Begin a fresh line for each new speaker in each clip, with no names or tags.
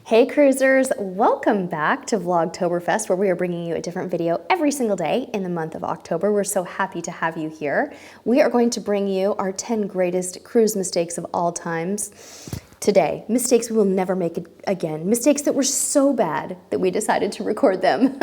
Hey cruisers, welcome back to Vlogtoberfest, where we are bringing you a different video every single day in the month of October. We're so happy to have you here. We are going to bring you our 10 greatest cruise mistakes of all times today. Mistakes we will never make again. Mistakes that were so bad that we decided to record them.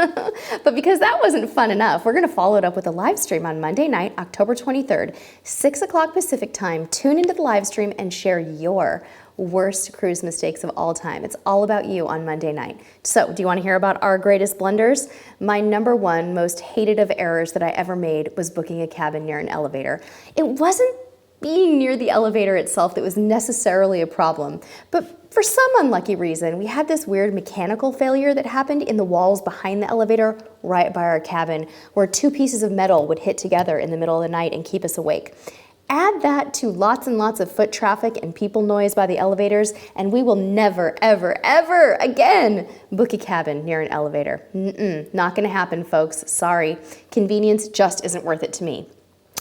But because that wasn't fun enough, we're going to follow it up with a live stream on Monday night, October 23rd, 6 o'clock Pacific time. Tune into the live stream and share your worst cruise mistakes of all time. It's all about you on Monday night. So, do you want to hear about our greatest blunders? My number one most hated of errors that I ever made was booking a cabin near an elevator. It wasn't being near the elevator itself that was necessarily a problem, but for some unlucky reason, we had this weird mechanical failure that happened in the walls behind the elevator right by our cabin, where two pieces of metal would hit together in the middle of the night and keep us awake. Add that to lots and lots of foot traffic and people noise by the elevators, and we will never, ever, ever again book a cabin near an elevator. Not gonna happen, folks. Sorry. Convenience just isn't worth it to me.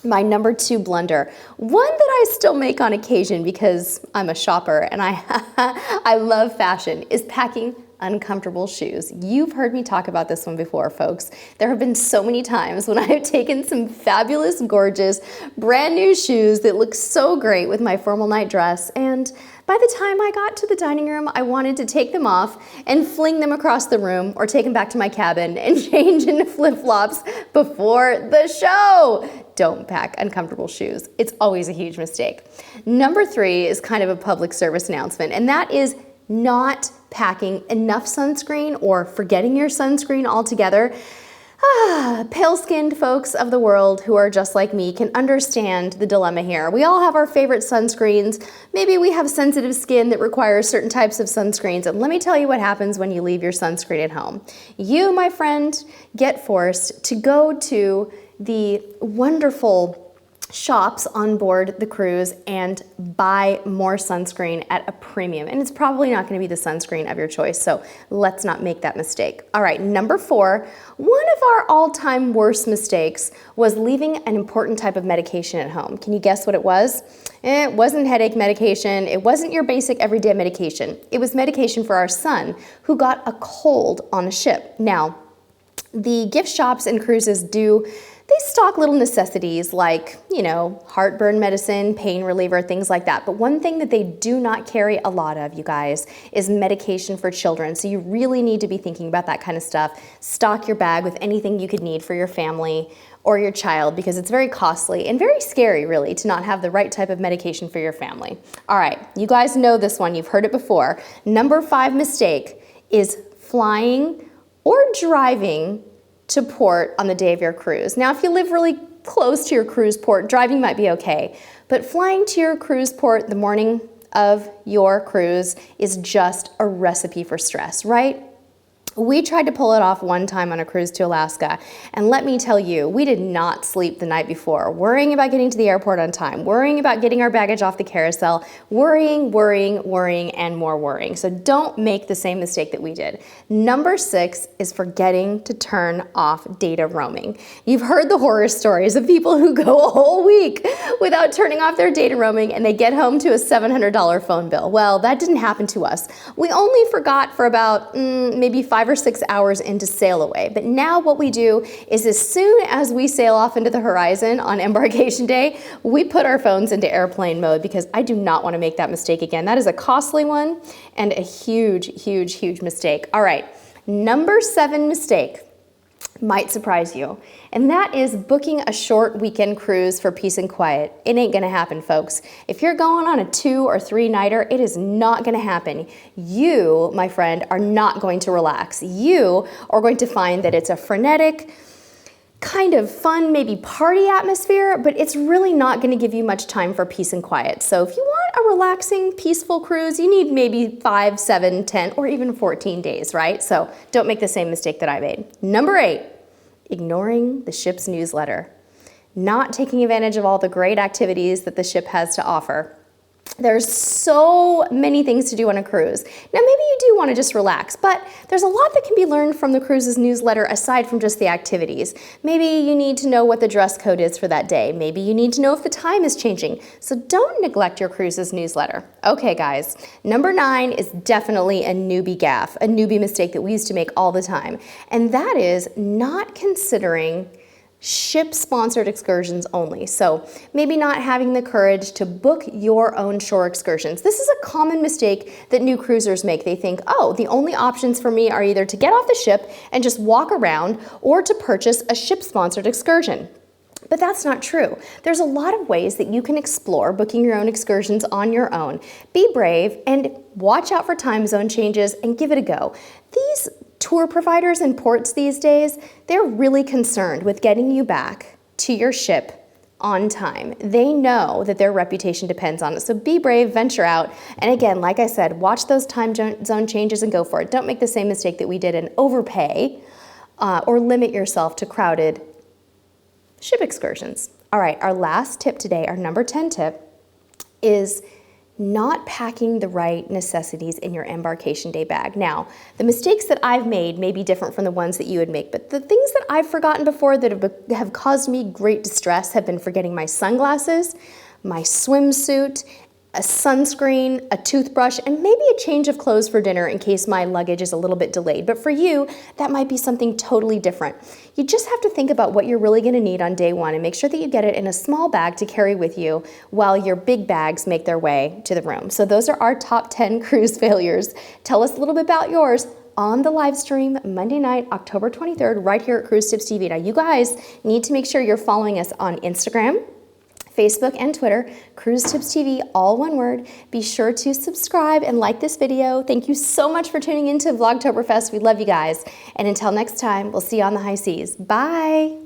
My number two blunder, one that I still make on occasion because I'm a shopper and I love fashion, is packing uncomfortable shoes. You've heard me talk about this one before, folks. There have been so many times when I have taken some fabulous, gorgeous, brand new shoes that look so great with my formal night dress, and by the time I got to the dining room, I wanted to take them off and fling them across the room or take them back to my cabin and change into flip-flops before the show. Don't pack uncomfortable shoes. It's always a huge mistake. Number three is kind of a public service announcement, and that is not packing enough sunscreen or forgetting your sunscreen altogether. Pale-skinned folks of the world who are just like me can understand the dilemma here. We all have our favorite sunscreens. Maybe we have sensitive skin that requires certain types of sunscreens. And let me tell you what happens when you leave your sunscreen at home. You, my friend, get forced to go to the wonderful shops on board the cruise and buy more sunscreen at a premium. And it's probably not going to be the sunscreen of your choice, so let's not make that mistake. All right, number four, one of our all-time worst mistakes was leaving an important type of medication at home. Can you guess what it was? It wasn't headache medication. It wasn't your basic everyday medication. It was medication for our son who got a cold on a ship. Now, the gift shops and cruises they stock little necessities like, heartburn medicine, pain reliever, things like that. But one thing that they do not carry a lot of, you guys, is medication for children. So you really need to be thinking about that kind of stuff. Stock your bag with anything you could need for your family or your child, because it's very costly and very scary, really, to not have the right type of medication for your family. All right, you guys know this one. You've heard it before. Number five mistake is flying or driving to port on the day of your cruise. Now, if you live really close to your cruise port, driving might be okay, but flying to your cruise port the morning of your cruise is just a recipe for stress, right? We tried to pull it off one time on a cruise to Alaska, and let me tell you, we did not sleep the night before, worrying about getting to the airport on time, worrying about getting our baggage off the carousel, worrying, and more worrying. So don't make the same mistake that we did. Number six is forgetting to turn off data roaming. You've heard the horror stories of people who go a whole week without turning off their data roaming, and they get home to a $700 phone bill. Well, that didn't happen to us. We only forgot for about maybe 5 or 6 hours into sail away. But now what we do is, as soon as we sail off into the horizon on embarkation day, we put our phones into airplane mode, because I do not want to make that mistake again. That is a costly one and a huge, huge, huge mistake. All right, number seven mistake might surprise you, and that is booking a short weekend cruise for peace and quiet. It ain't gonna happen, folks. If you're going on a 2 or 3 nighter, it is not gonna happen. You, my friend, are not going to relax. You are going to find that it's a frenetic, kind of fun, maybe party atmosphere, but it's really not going to give you much time for peace and quiet. So if you want a relaxing, peaceful cruise, you need maybe 5, 7, 10, or even 14 days, right? So don't make the same mistake that I made. Number 8, ignoring the ship's newsletter. Not taking advantage of all the great activities that the ship has to offer. There's so many things to do on a cruise. Now, maybe you do want to just relax, but there's a lot that can be learned from the cruise's newsletter aside from just the activities. Maybe you need to know what the dress code is for that day. Maybe you need to know if the time is changing. So don't neglect your cruise's newsletter. Okay, guys, number 9 is definitely a newbie gaffe, a newbie mistake that we used to make all the time. And that is not considering ship-sponsored excursions only. So maybe not having the courage to book your own shore excursions. This is a common mistake that new cruisers make. They think, oh, the only options for me are either to get off the ship and just walk around or to purchase a ship-sponsored excursion. But that's not true. There's a lot of ways that you can explore booking your own excursions on your own. Be brave and watch out for time zone changes and give it a go. These tour providers and ports these days, they're really concerned with getting you back to your ship on time. They know that their reputation depends on it. So be brave, venture out. And again, like I said, watch those time zone changes and go for it. Don't make the same mistake that we did and overpay or limit yourself to crowded ship excursions. All right, our last tip today, our number 10 tip, is not packing the right necessities in your embarkation day bag. Now, the mistakes that I've made may be different from the ones that you would make, but the things that I've forgotten before that have caused me great distress have been forgetting my sunglasses, my swimsuit, a sunscreen, a toothbrush, and maybe a change of clothes for dinner in case my luggage is a little bit delayed. But for you, that might be something totally different. You just have to think about what you're really going to need on day one and make sure that you get it in a small bag to carry with you while your big bags make their way to the room. So those are our top 10 cruise failures. Tell us a little bit about yours on the live stream Monday night, October 23rd, right here at Cruise Tips TV. Now, you guys need to make sure you're following us on Instagram, Facebook, and Twitter, Cruise Tips TV, all one word. Be sure to subscribe and like this video. Thank you so much for tuning into Vlogtoberfest. We love you guys. And until next time, we'll see you on the high seas. Bye.